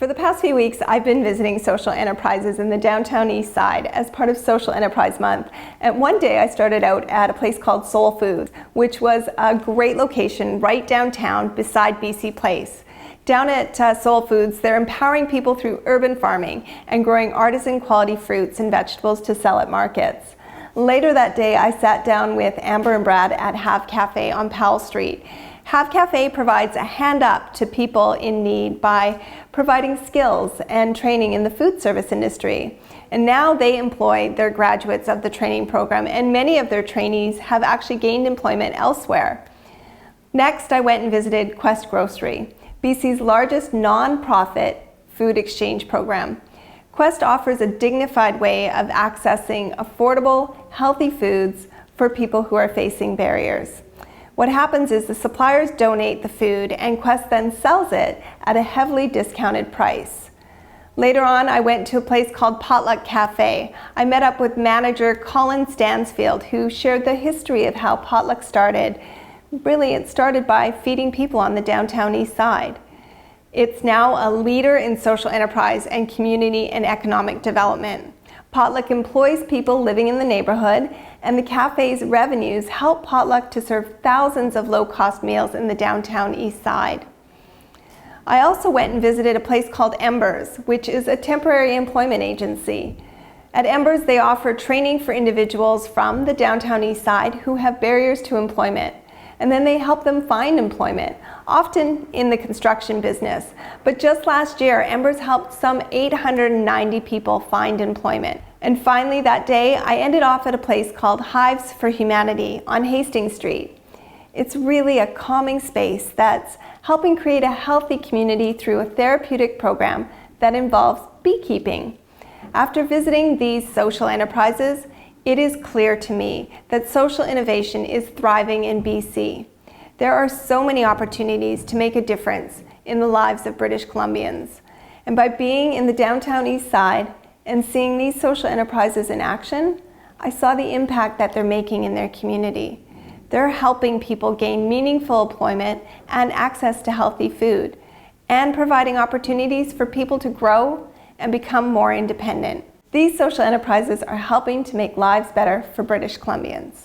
For the past few weeks, I've been visiting social enterprises in the downtown Eastside as part of Social Enterprise Month. And one day I started out at a place called Soul Foods, which was a great location right downtown beside BC Place. Down at Soul Foods, they're empowering people through urban farming and growing artisan quality fruits and vegetables to sell at markets. Later that day, I sat down with Amber and Brad at Hives Cafe on Powell Street. Hives Cafe provides a hand up to people in need by providing skills and training in the food service industry. And now they employ their graduates of the training program, and many of their trainees have actually gained employment elsewhere. Next, I went and visited Quest Grocery, BC's largest non-profit food exchange program. Quest offers a dignified way of accessing affordable, healthy foods for people who are facing barriers. What happens is the suppliers donate the food and Quest then sells it at a heavily discounted price. Later on, I went to a place called Potluck Cafe. I met up with manager Colin Stansfield, who shared the history of how Potluck started. Really, it started by feeding people on the downtown east side. It's now a leader in social enterprise and community and economic development. Potluck employs people living in the neighborhood, and the cafe's revenues help Potluck to serve thousands of low-cost meals in the downtown east side. I also went and visited a place called Embers, which is a temporary employment agency. At Embers, they offer training for individuals from the downtown east side who have barriers to employment. And then they help them find employment, often in the construction business. But just last year, Embers helped some 890 people find employment. And finally, that day, I ended off at a place called Hives for Humanity on Hastings Street. It's really a calming space that's helping create a healthy community through a therapeutic program that involves beekeeping. After visiting these social enterprises, it is clear to me that social innovation is thriving in BC. There are so many opportunities to make a difference in the lives of British Columbians. And by being in the downtown east side and seeing these social enterprises in action, I saw the impact that they're making in their community. They're helping people gain meaningful employment and access to healthy food, and providing opportunities for people to grow and become more independent. These social enterprises are helping to make lives better for British Columbians.